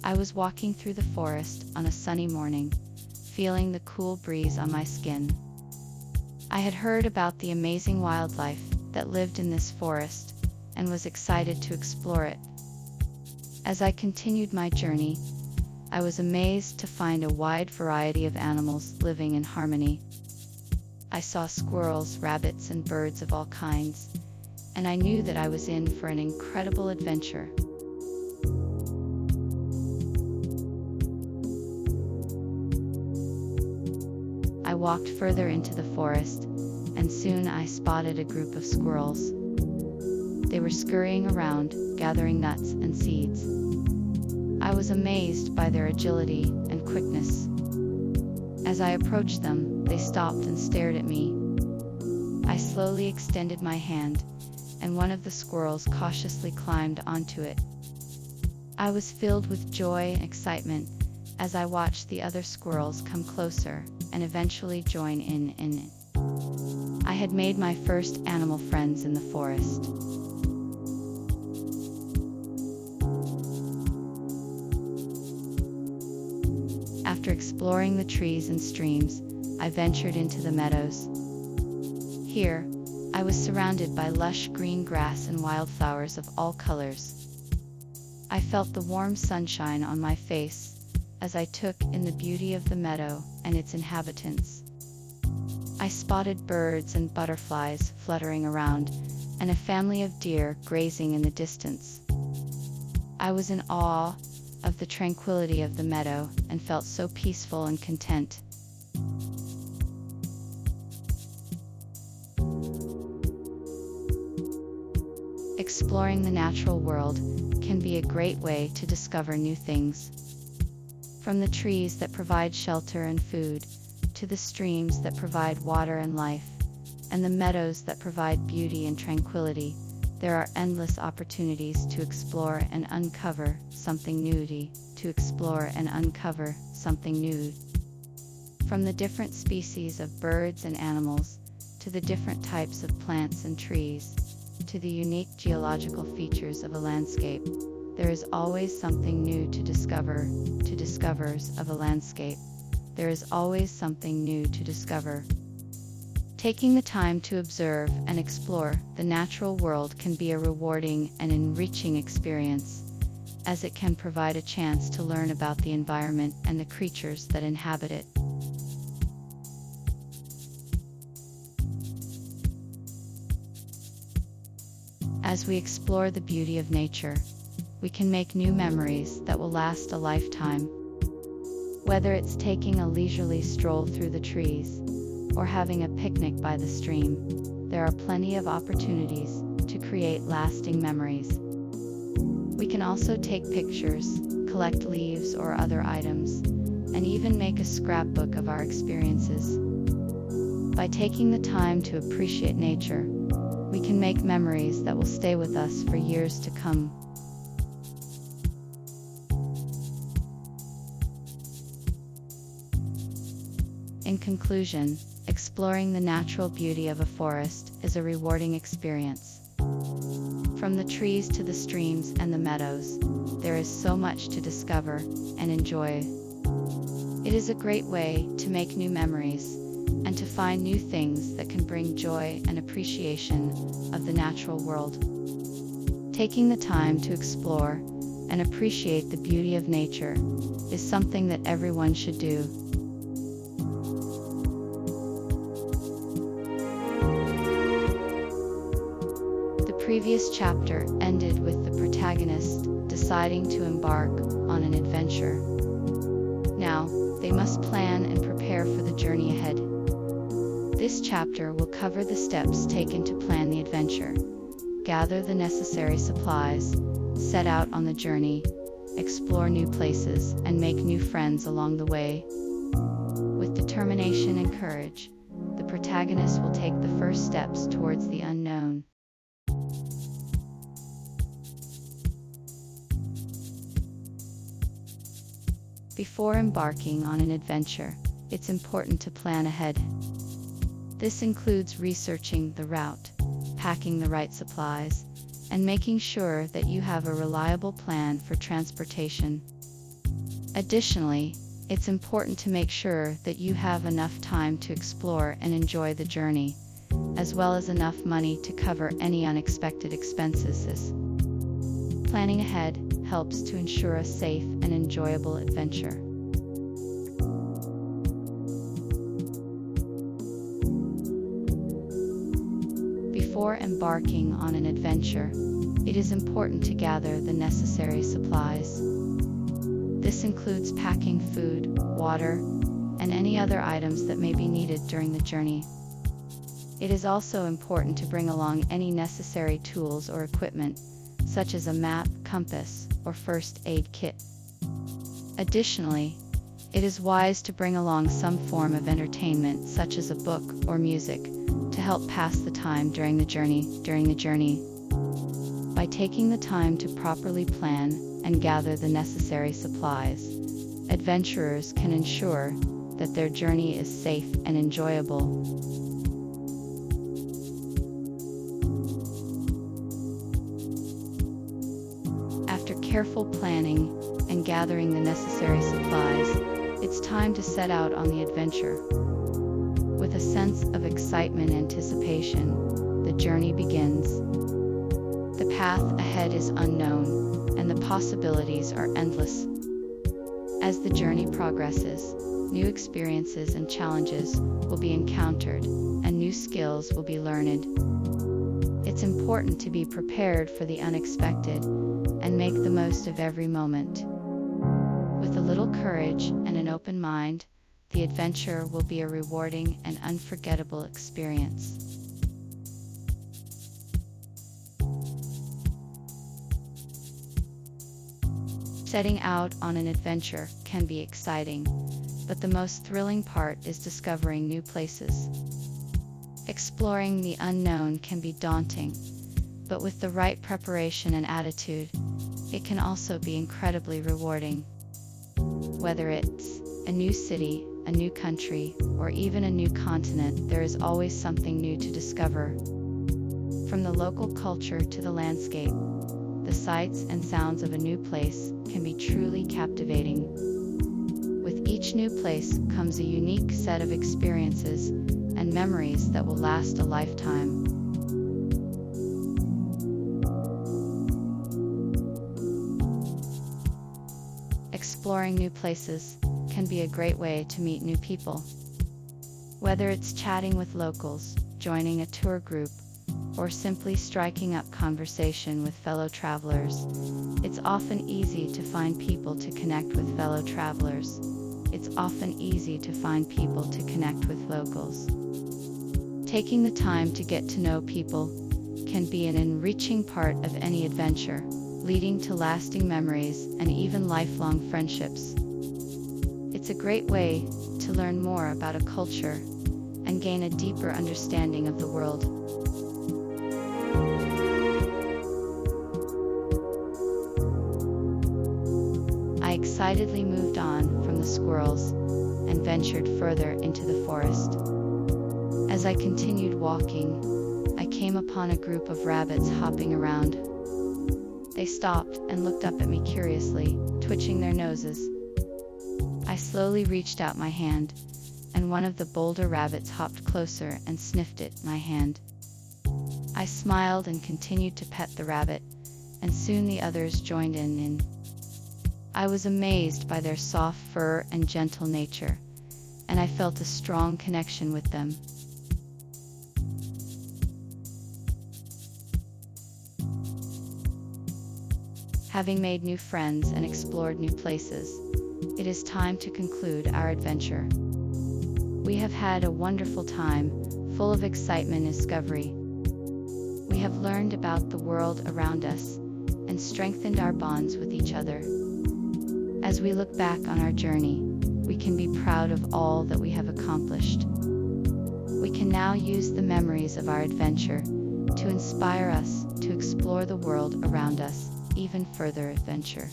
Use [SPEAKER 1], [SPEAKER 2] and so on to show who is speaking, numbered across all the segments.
[SPEAKER 1] I was walking through the forest on a sunny morning, feeling the cool breeze on my skin. I had heard about the amazing wildlife that lived in this forest and was excited to explore it. As I continued my journey, I was amazed to find a wide variety of animals living in harmony. I saw squirrels, rabbits, and birds of all kinds, and I knew that I was in for an incredible adventure. I walked further into the forest, and soon I spotted a group of squirrels. They were scurrying around, gathering nuts and seeds. I was amazed by their agility and quickness. As I approached them, they stopped and stared at me. I slowly extended my hand, and one of the squirrels cautiously climbed onto it. I was filled with joy and excitement as I watched the other squirrels come closer and eventually join in it. I had made my first animal friends in the forest. After exploring the trees and streams, I ventured into the meadows. Here, I was surrounded by lush green grass and wildflowers of all colors. I felt the warm sunshine on my face as I took in the beauty of the meadow and its inhabitants. I spotted birds and butterflies fluttering around, and a family of deer grazing in the distance. I was in awe of the tranquility of the meadow and felt so peaceful and content. Exploring the natural world can be a great way to discover new things. From the trees that provide shelter and food, to the streams that provide water and life, and the meadows that provide beauty and tranquility, there are endless opportunities to explore and uncover something new. From the different species of birds and animals, to the different types of plants and trees, to the unique geological features of a landscape, there is always something new to discover. There is always something new to discover. Taking the time to observe and explore the natural world can be a rewarding and enriching experience, as it can provide a chance to learn about the environment and the creatures that inhabit it. As we explore the beauty of nature, we can make new memories that will last a lifetime. Whether it's taking a leisurely stroll through the trees, or having a picnic by the stream, there are plenty of opportunities to create lasting memories. We can also take pictures, collect leaves or other items, and even make a scrapbook of our experiences. By taking the time to appreciate nature, we can make memories that will stay with us for years to come. In conclusion, exploring the natural beauty of a forest is a rewarding experience. From the trees to the streams and the meadows, there is so much to discover and enjoy. It is a great way to make new memories and to find new things that can bring joy and appreciation of the natural world. Taking the time to explore and appreciate the beauty of nature is something that everyone should do. The previous chapter ended with the protagonist deciding to embark on an adventure. Now, they must plan and prepare for the journey ahead. This chapter will cover the steps taken to plan the adventure, gather the necessary supplies, set out on the journey, explore new places, and make new friends along the way. With determination and courage, the protagonist will take the first steps towards the unknown. Before embarking on an adventure, it's important to plan ahead. This includes researching the route, packing the right supplies, and making sure that you have a reliable plan for transportation. Additionally, it's important to make sure that you have enough time to explore and enjoy the journey, as well as enough money to cover any unexpected expenses. Planning ahead helps to ensure a safe and enjoyable adventure. Before embarking on an adventure, it is important to gather the necessary supplies. This includes packing food, water, and any other items that may be needed during the journey. It is also important to bring along any necessary tools or equipment, such as a map, compass, or first aid kit. Additionally, it is wise to bring along some form of entertainment, such as a book or music, to help pass the time during the journey. By taking the time to properly plan and gather the necessary supplies, adventurers can ensure that their journey is safe and enjoyable. After careful planning and gathering the necessary supplies, it's time to set out on the adventure. With a sense of excitement and anticipation, the journey begins. The path ahead is unknown, and the possibilities are endless. As the journey progresses, new experiences and challenges will be encountered, and new skills will be learned. It's important to be prepared for the unexpected and make the most of every moment. With a little courage and an open mind, the adventure will be a rewarding and unforgettable experience. Setting out on an adventure can be exciting, but the most thrilling part is discovering new places. Exploring the unknown can be daunting, but with the right preparation and attitude, it can also be incredibly rewarding. Whether it's a new city, a new country, or even a new continent, there is always something new to discover. From the local culture to the landscape, the sights and sounds of a new place can be truly captivating. With each new place comes a unique set of experiences and memories that will last a lifetime. Exploring new places can be a great way to meet new people. Whether it's chatting with locals, joining a tour group, or simply striking up conversation with fellow travelers, it's often easy to find people to connect with locals. Taking the time to get to know people can be an enriching part of any adventure, leading to lasting memories and even lifelong friendships. It's a great way to learn more about a culture and gain a deeper understanding of the world. I excitedly moved on from the squirrels and ventured further into the forest. As I continued walking, I came upon a group of rabbits hopping around. They stopped and looked up at me curiously, twitching their noses. I slowly reached out my hand, and one of the bolder rabbits hopped closer and sniffed at my hand. I smiled and continued to pet the rabbit, and soon the others joined in. I was amazed by their soft fur and gentle nature, and I felt a strong connection with them. Having made new friends and explored new places, it is time to conclude our adventure. We have had a wonderful time, full of excitement and discovery. We have learned about the world around us and strengthened our bonds with each other. As we look back on our journey, we can be proud of all that we have accomplished. We can now use the memories of our adventure to inspire us to explore the world around us even further adventure.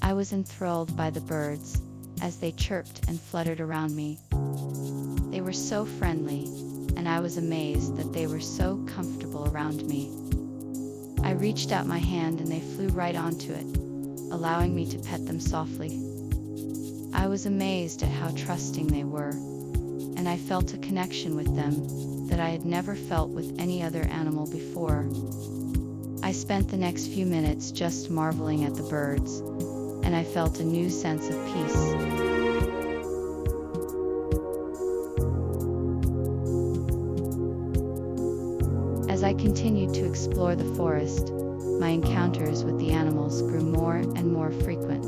[SPEAKER 1] I was enthralled by the birds as they chirped and fluttered around me. They were so friendly, and I was amazed that they were so comfortable around me. I reached out my hand and they flew right onto it, allowing me to pet them softly. I was amazed at how trusting they were, and I felt a connection with them that I had never felt with any other animal before. I spent the next few minutes just marveling at the birds, and I felt a new sense of peace. As I continued to explore the forest, my encounters with the animals grew more and more frequent.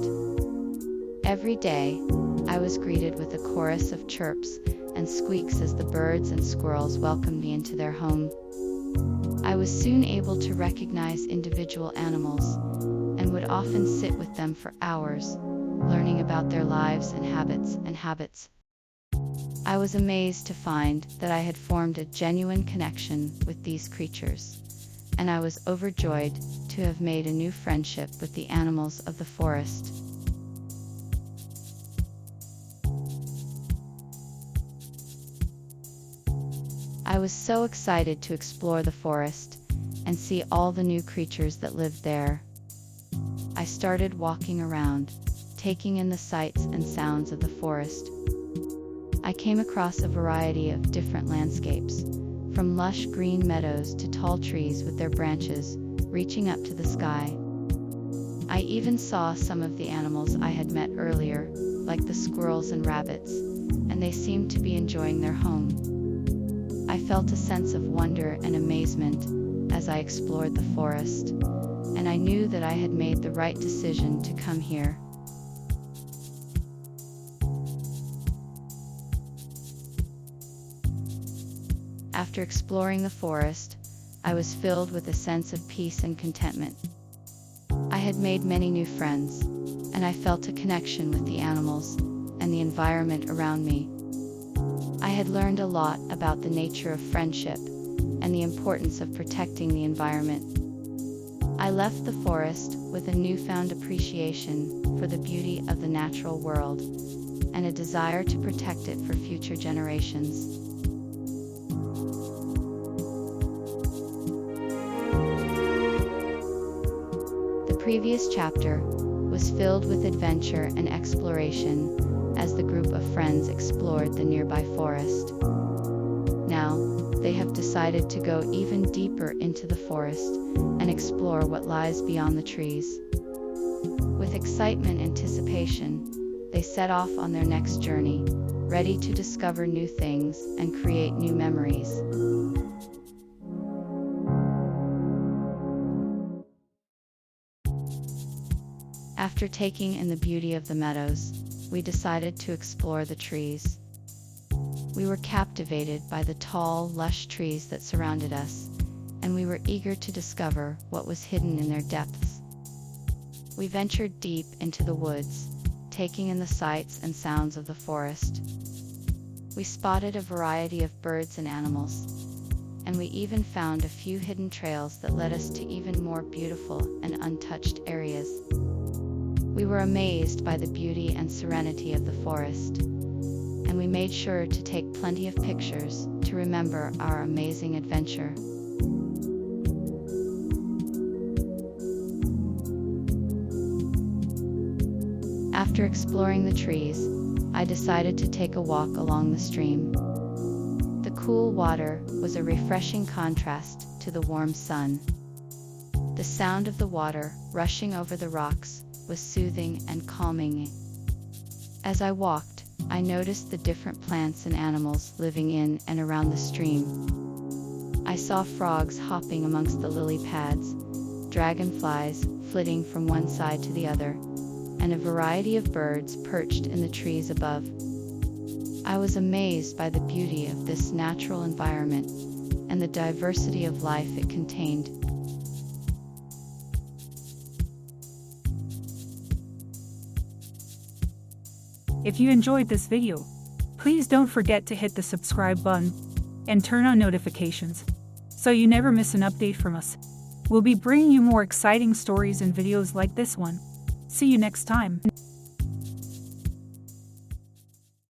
[SPEAKER 1] Every day, I was greeted with a chorus of chirps and squeaks as the birds and squirrels welcomed me into their home. I was soon able to recognize individual animals, and would often sit with them for hours, learning about their lives and habits. I was amazed to find that I had formed a genuine connection with these creatures, and I was overjoyed to have made a new friendship with the animals of the forest. I was so excited to explore the forest and see all the new creatures that lived there. I started walking around, taking in the sights and sounds of the forest. I came across a variety of different landscapes, from lush green meadows to tall trees with their branches reaching up to the sky. I even saw some of the animals I had met earlier, like the squirrels and rabbits, and they seemed to be enjoying their home. I felt a sense of wonder and amazement as I explored the forest, and I knew that I had made the right decision to come here. After exploring the forest, I was filled with a sense of peace and contentment. I had made many new friends, and I felt a connection with the animals and the environment around me. I had learned a lot about the nature of friendship and the importance of protecting the environment. I left the forest with a newfound appreciation for the beauty of the natural world and a desire to protect it for future generations. The previous chapter was filled with adventure and exploration as the group of friends explored the nearby forest. Now, they have decided to go even deeper into the forest and explore what lies beyond the trees. With excitement and anticipation, they set off on their next journey, ready to discover new things and create new memories. After taking in the beauty of the meadows, we decided to explore the trees. We were captivated by the tall, lush trees that surrounded us, and we were eager to discover what was hidden in their depths. We ventured deep into the woods, taking in the sights and sounds of the forest. We spotted a variety of birds and animals, and we even found a few hidden trails that led us to even more beautiful and untouched areas. We were amazed by the beauty and serenity of the forest, and we made sure to take plenty of pictures to remember our amazing adventure. After exploring the trees, I decided to take a walk along the stream. The cool water was a refreshing contrast to the warm sun. The sound of the water rushing over the rocks was soothing and calming. As I walked, I noticed the different plants and animals living in and around the stream. I saw frogs hopping amongst the lily pads, dragonflies flitting from one side to the other, and a variety of birds perched in the trees above. I was amazed by the beauty of this natural environment and the diversity of life it contained.
[SPEAKER 2] If you enjoyed this video, please don't forget to hit the subscribe button and turn on notifications so you never miss an update from us. We'll be bringing you more exciting stories and videos like this one. See you next time.